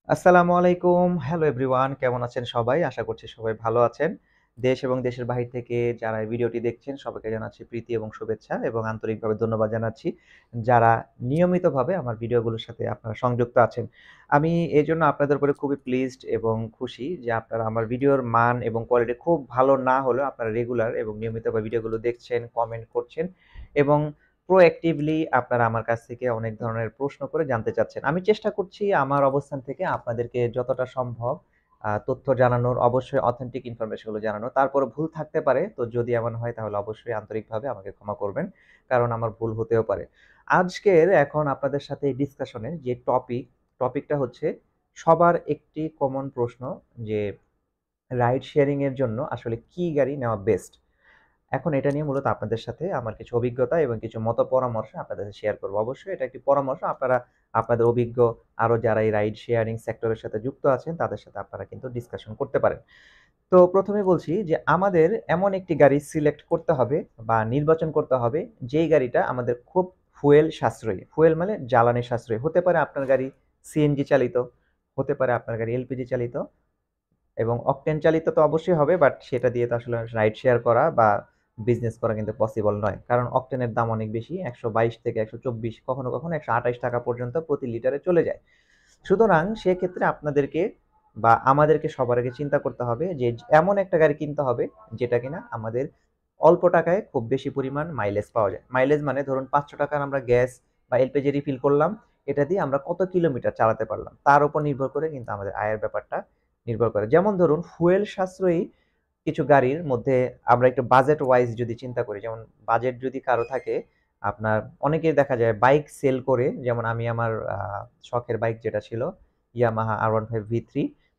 আসসালামু আলাইকুম। Hello everyone, কেমন আছেন সবাই? আশা করছি সবাই ভালো আছেন। দেশ এবং দেশের বাহির থেকে যারা এই ভিডিওটি দেখছেন সবাইকে জানাচ্ছি প্রীতি এবং শুভেচ্ছা এবং আন্তরিকভাবে ধন্যবাদ জানাচ্ছি যারা নিয়মিতভাবে আমার ভিডিওগুলোর সাথে আপনারা সংযুক্ত আছেন। আমি এজন্য আপনাদের উপরে খুবই প্লিজড এবং খুশি যে আপনারা আমার ভিডিওর মান এবং কোয়ালিটি খুব ভালো না হলেও আপনারা রেগুলার এবং নিয়মিতভাবে ভিডিওগুলো দেখছেন, কমেন্ট করছেন এবং প্রোঅ্যাক্টিভলি আপনারা আমার কাছ থেকে অনেক ধরনের প্রশ্ন করে জানতে চাচ্ছেন। আমি চেষ্টা করছি আমার অবস্থান থেকে আপনাদেরকে যতটা সম্ভব তথ্য জানানোর, অবশ্যই অথেন্টিক ইনফরমেশন গুলো জানানোর। তারপরও ভুল থাকতে পারে। তো যদি এমন হয় তাহলে অবশ্যই আন্তরিকভাবে আমাকে ক্ষমা করবেন। কারণ আমার ভুল হতেও পারে। আজকের এখন আপনাদের সাথে এই ডিসকাশনের যে টপিকটা হচ্ছে সবার একটি কমন প্রশ্ন যে রাইড শেয়ারিং এর জন্য আসলে কি গাড়ি নেওয়া বেস্ট? এখন এটা নিয়ে মূলত আপনাদের সাথে আমার কিছু অভিজ্ঞতা এবং কিছু মত পরামর্শ আপনাদের সাথে শেয়ার করব। অবশ্যই এটা একটি পরামর্শ। আপনারা আপনাদের অভিজ্ঞ আরো যারা এই রাইড শেয়ারিং সেক্টরের সাথে যুক্ত আছেন তাদের সাথে আপনারা কিন্তু ডিসকাশন করতে পারেন। তো ১ম এ বলছি যে আমাদের এমন একটি গাড়ি সিলেক্ট করতে হবে বা নির্বাচন করতে হবে যেই গাড়িটা আমাদের খুব ফুয়েল সাশ্রয়ী। ফুয়েল মানে জ্বালানি সাশ্রয়ী। হতে পারে আপনার গাড়ি সিএনজি চালিত, হতে পারে আপনার গাড়ি এলপিজি চালিত এবং অকটেন চালিত তো অবশ্যই হবে, বাট সেটা দিয়ে তো আসলে রাইড শেয়ার করা বা বিজনেস করা কিন্তু পসিবল নয়। কারণ অকটেনের দাম অনেক বেশি। ১২২ থেকে ১২৪, কখনো, কখনো ৳১২৮ পর্যন্ত প্রতি লিটারে চলে যায়। সুতরাং সেক্ষেত্রে আপনাদেরকে বা আমাদেরকে সবার আগে চিন্তা করতে হবে যে এমন একটা গাড়ি কিনতে হবে যেটা কিনা আমাদের অল্প টাকায় খুব বেশি পরিমাণ মাইলেজ পাওয়া যায়। মাইলেজ মানে ধরুন ৳৫০০ আমরা গ্যাস বা এলপিজি রিফিল করলাম। এটা দিয়ে আমরা কত কিলোমিটার চালাতে পারলাম। তার উপর নির্ভর করে কিন্তু আমাদের আয়ের ব্যাপারটা নির্ভর করে। যেমন ধরুন ফুয়েল সাশ্রয়ী কিছু গাড়ির মধ্যে আমরা একটু বাজেট ওয়াইজ যদি চিন্তা করি, যেমন বাজেট যদি কারো থাকে, আপনার অনেকেই দেখা যায় বাইক সেল করে, যেমন আমি আমার শখের বাইক যেটা ছিল Yamaha R15 V3,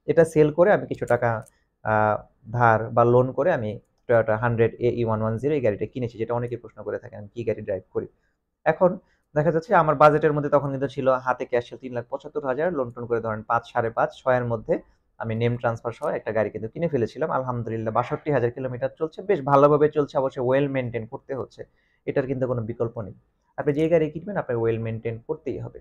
এটা সেল করে আমি কিছু টাকা আ ধার বা লোন করে আমি Toyota 100 AE110 এই গাড়িটা কিনেছি, যেটা অনেকেই প্রশ্ন করে থাকেন আমি কি গাড়ি ড্রাইভ করি। এখন দেখা যাচ্ছে আমার বাজেটের মধ্যে তখন কিন্তু ছিল, হাতে ক্যাশ ছিল ৩,৭৫,০০০, লোন-টোন করে ধরেন ৫, ৫.৫, ৬ এর মধ্যে আমি নেম ট্রান্সফার সহ একটা গাড়ি কিন্তু কিনে ফেলেছিলাম। আলহামদুলিল্লাহ ৬২,০০০ কিলোমিটার চলছে। বেশ ভালোভাবে চলছে, অবশ্যই ওয়েল মেইনটেইন করতে হচ্ছে। এটার কিন্তু কোনো বিকল্প নেই। আপনি যে গাড়ি কিনবেন আপনাকে ওয়েল মেইনটেইন করতেই হবে।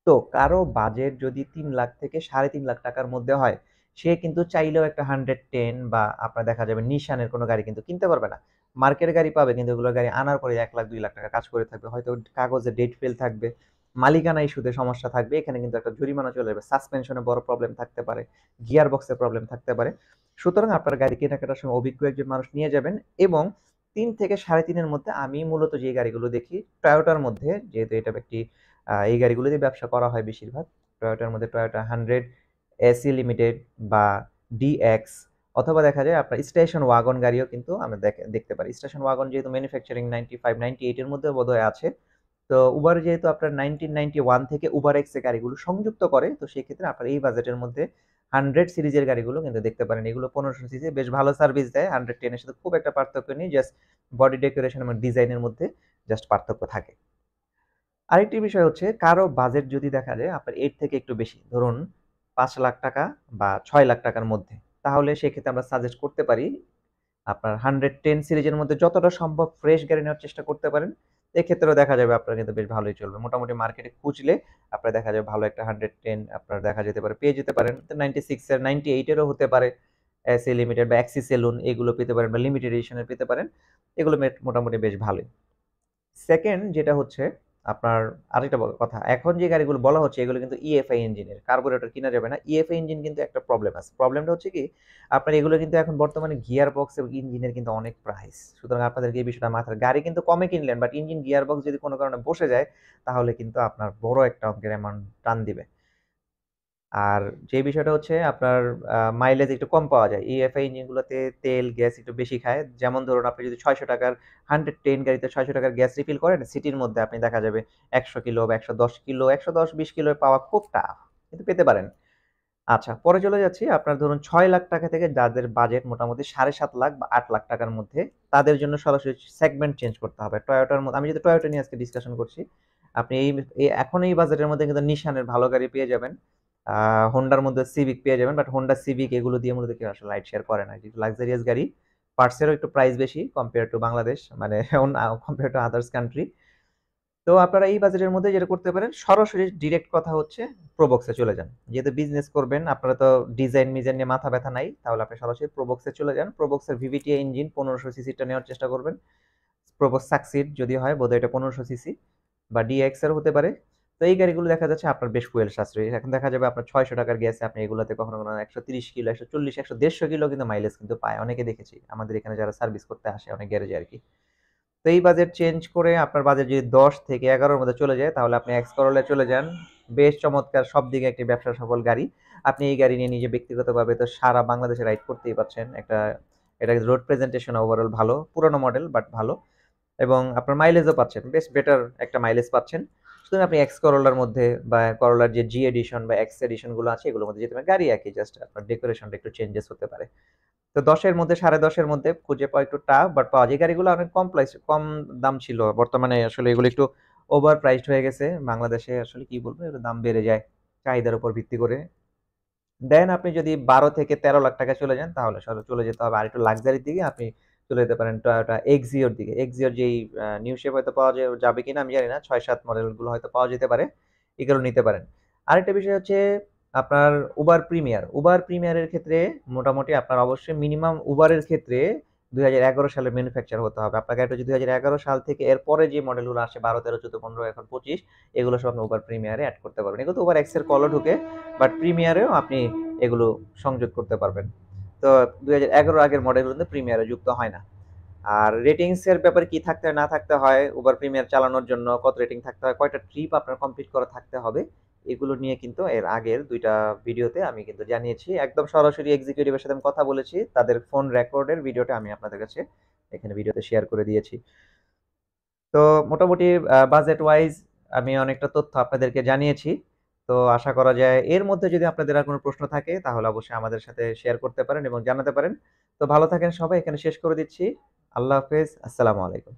তো কারো বাজেট যদি ৩,০০,০০০ থেকে ৳৩.৫ টাকার মধ্যে হয়, সে কিন্তু চাইলেও একটা 110 বা আপনার দেখা যাবে নিশানের কোনো গাড়ি কিন্তু কিনতে পারবে না। মার্কের গাড়ি পাবে, কিন্তু এগুলোর গাড়ি আনার পরে ১,০০,০০০ ৳২,০০,০০০ কাজ করে থাকবে। হয়তো কাগজে ডেট ফেল থাকবে, মালিকানা ইস্যুতে সমস্যা থাকবে। এখানে কিন্তু একটা জরিমানা চলে যাবে। সাসপেনশনে বড় প্রবলেম থাকতে পারে, গিয়ার বক্সে প্রবলেম থাকতে পারে। সুতরাং আপনার গাড়ি কেনাকাটার সময় অভিজ্ঞ একজন মানুষ নিয়ে যাবেন এবং ৩ থেকে ৩.৫ এর মধ্যে আমি মূলত যে গাড়িগুলো দেখি, টয়োটার মধ্যে যেহেতু এটা একটি এই গাড়িগুলো দিয়ে ব্যবসা করা হয় বেশিরভাগ। টয়োটার মধ্যে টয়োটা 100 এসি লিমিটেড বা ডিএক্স, অথবা দেখা যায় আপনার স্টেশন ওয়াগন গাড়িও কিন্তু আমরা দেখতে পারি। স্টেশন ওয়াগন যেহেতু ম্যানুফ্যাকচারিং 95, 98 এর মধ্যে বোধহয় আছে। তো উবার যেহেতু আপনার 1991 থেকে উবার এক্স এ গাড়িগুলো সংযুক্ত করে, তো সেক্ষেত্রে আপনার এই বাজেটের মধ্যে 100 সিরিজের গাড়িগুলো কিন্তু দেখতে পারেন। এগুলো ১৫০০ সিসি, বেশ ভালো সার্ভিস দেয়। 110 এর সাথে খুব একটা পার্থক্য নেই। জাস্ট বডি ডেকোরেশন এবং ডিজাইনের মধ্যে জাস্ট পার্থক্য থাকে। আরেকটি বিষয় হচ্ছে কারো বাজেট যদি দেখা যায় আপনার এর থেকে একটু বেশি, ধরুন ৳৫,০০,০০০ বা ৳৬,০০,০০০ র মধ্যে, তাহলে সেক্ষেত্রে আমরা সাজেস্ট করতে পারি আপনার 110 সিরিজের মধ্যে যতটা সম্ভব ফ্রেশ গাড়ি নেওয়ার চেষ্টা করতে পারেন। এক্ষেত্রেও দেখা যাবে আপনার কিন্তু বেশ ভালোই চলবে। মোটামুটি মার্কেটে খুঁজলে আপনার দেখা যাবে ভালো একটা 110 আপনার দেখা যেতে পারে, পেয়ে যেতে পারেন। 96 এর, 98 এরও হতে পারে। এসএ লিমিটেড বা এক্সি সেলুন এগুলো পেতে পারেন বা লিমিটেড এডিশন এর পেতে পারেন। এগুলো মোটামুটি বেশ ভালোই। সেকেন্ড যেটা হচ্ছে আপনার আরেকটা কথা। এখন যে গাড়িগুলো বলা হচ্ছে এগুলো কিন্তু ইএফআই ইঞ্জিনের। কার্বোরেটর কিনা যাবে না। ইএফআই ইঞ্জিন কিন্তু একটা প্রবলেম আছে। প্রবলেমটা হচ্ছে কি, আপনার এগুলো কিন্তু এখন বর্তমানে গিয়ার বক্স এবং ইঞ্জিনের কিন্তু অনেক প্রাইস। সুতরাং আপনাদেরকে এই বিষয়টা মাথায়, গাড়ি কিন্তু কমে কিনলেন, বাট ইঞ্জিন গিয়ার বক্স যদি কোনো কারণে বসে যায় তাহলে কিন্তু আপনার বড় একটা অঙ্কের অ্যামাউন্ট টান দিবে। আর যে বিষয়টা হচ্ছে আপনার মাইলেজ একটু কম পাওয়া যায়। ইএফআই ইঞ্জিনগুলোতে তেল, গ্যাস একটু বেশি খায়। যেমন ধরুন আপনি যদি ৳৬০০ র 110 গাড়িতে ৳৬০০ র গ্যাস রিফিল করেন, সিটির মধ্যে আপনি দেখা যাবে ১০০ কিলো বা ১১০ কিলো, ১১০-২০ কিলো পাওয়া খুব টাফ। কিন্তু পেতে পারেন। আচ্ছা, পরে চলে যাচ্ছি আপনার ধরুন ৳৬,০০,০০০ থেকে যাদের বাজেট মোটামুটি ৳৭,৫০,০০০ বা ৳৮,০০,০০০ র মধ্যে, তাদের জন্য সরাসরি সেগমেন্ট চেঞ্জ করতে হবে। টয়োটার মধ্যে আমি যদি টয়োটা নিয়ে আজকে ডিসকাশন করছি, আপনি এখন এই বাজেটের মধ্যে কিন্তু নিশানের ভালো গাড়ি পেয়ে যাবেন। আ হোন্ডার মধ্যে সিভিক পেয়ে যাবেন। বাট হোন্ডা সিভিক এগুলো দিয়ে মূলত কেউ আসলে রাইড শেয়ার করে না। যেহেতু লাক্সারিয়াস গাড়ি, পার্টস এরও একটু প্রাইস বেশি কম্পেয়ার টু বাংলাদেশ, মানে কম্পেয়ার টু আদার্স কান্ট্রি। তো আপনারা এই বাজেটের মধ্যে যেটা করতে পারেন, সরাসরি ডিরেক্ট কথা হচ্ছে প্রোবক্সে চলে যান। যেহেতু বিজনেস করবেন, আপনারা তো ডিজাইন-মিজাইন নিয়ে মাথা ব্যথা নাই। তাহলে আপনি সরাসরি প্রোবক্সে চলে যান। প্রোবক্সের VVT-i ইঞ্জিন 1500 সিসিটা নেওয়ার চেষ্টা করবেন। প্রোবক্স সাকসিড যদি হয়, বোধহয় এটা 1500 সিসি বা DX এর হতে পারে। তো এই গাড়িগুলো দেখা যাচ্ছে আপনার বেশ ফুয়েল সাশ্রয়ী। এখন দেখা যাবে আপনার 600 টাকার গ্যাসে আপনি এগুলাতে কখনো, কখনো 130 কিলো, 140, 150 কিলো কিন্তু মাইলেজ কিন্তু পায়। অনেকে দেখেছি। আমাদের এখানে যারা সার্ভিস করতে আসে অনেক গ্যারেজে আরকি। তো এই বাজেট চেঞ্জ করে আপনার বাজেট যদি 10 থেকে 11 এর মধ্যে চলে যায়, তাহলে আপনি এক্স করোলায় চলে যান। বেশ চমৎকার, সব দিকে একটি ব্যবসা সফল গাড়ি। আপনি এই গাড়ি নিয়ে নিজে ব্যক্তিগতভাবে তো সারা বাংলাদেশে রাইড করতেই পারছেন। এটা রোড প্রেজেন্টেশন ওভারঅল ভালো। পুরানো মডেল বাট ভালো। এবং আপনার মাইলেজও পাচ্ছেন। বেশ বেটার একটা মাইলেজ পাচ্ছেন। সুতরাং আপনি এক্স করোলার মধ্যে বা করোলার যে জি এডিশন বা এক্স এডিশন গুলো আছে এগুলোর মধ্যে যেতে পারেন। গাড়ি একই, জাস্ট আপনার ডেকোরেশনটা একটু চেঞ্জেস হতে পারে। তো 10 এর মধ্যে 10.5 এর মধ্যে খুঁজে পাওয়া একটু টাফ, বাট পাওয়া যায়। এই গাড়িগুলো অনেক কম দাম ছিল। বর্তমানে আসলে এগুলো একটু ওভার প্রাইসড হয়ে গেছে। বাংলাদেশে আসলে কি বলবো, এগুলোর দাম বেড়ে যায় চাহিদার উপর ভিত্তি করে। দেন আপনি যদি 12 থেকে 13 লাখ টাকায় চলে যান, তাহলে চলে যেতে হবে আরেকটু লাক্সারির দিকে। আপনি চলে যেতে পারেন টয়োটা এক্সিওর দিকে। এক্সিওর যেই নিউ শেপ হয়তো পাওয়া যাবে কিনা আমি জানি না। 6-7 মডেলগুলো হয়তো পাওয়া যেতে পারে। এগুলো নিতে পারেন। আরেকটা বিষয় হচ্ছে আপনার উবার প্রিমিয়ার। উবার প্রিমিয়ারের ক্ষেত্রে মোটামুটি আপনার অবশ্যই মিনিমাম উবারের ক্ষেত্রে 2011 সালের ম্যানুফ্যাকচার হতে হবে। আপনার গাড়িটা যদি 2011 সাল থেকে এরপরে যে মডেলগুলো আসে 12, 13, 14, 15, এখন 25, এগুলো সব আপনি উবার প্রিমিয়ারে এড করতে পারবেন। এগুলো তো উবার এক্স এর কলও ঢুকে, বাট প্রিমিয়ারেও আপনি এগুলো সংযোগ করতে পারবেন। তো 2011 আগের মডেলগুলো কিন্তু প্রিমিয়ারে যুক্ত হয় না। আর রেটিংস এর ব্যাপারে কি থাকতে হয় না থাকতে হয়, উবার প্রিমিয়ার চালানোর জন্য কত রেটিং থাকতে হয়, কয়টা ট্রিপ আপনার কমপ্লিট করা থাকতে হবে, এগুলো নিয়ে কিন্তু এর আগের 2টা ভিডিওতে আমি কিন্তু জানিয়েছি। একদম সরাসরি এক্সিকিউটিভের সাথে আমি কথা বলেছি। তাদের ফোন রেকর্ডের ভিডিওটা আমি আপনাদের কাছে এখানে ভিডিওতে শেয়ার করে দিয়েছি। তো মোটামুটি বাজেট ওয়াইজ আমি অনেকটা তথ্য আপনাদেরকে জানিয়েছি। তো আশা করা যায় এর মধ্যে যদি আপনাদের আর কোনো প্রশ্ন থাকে তাহলে অবশ্যই আমাদের সাথে শেয়ার করতে পারেন এবং জানাতে পারেন। তো ভালো থাকেন সবাই, এখানে শেষ করে দিচ্ছি। আল্লাহ হাফেজ। আসসালামু আলাইকুম।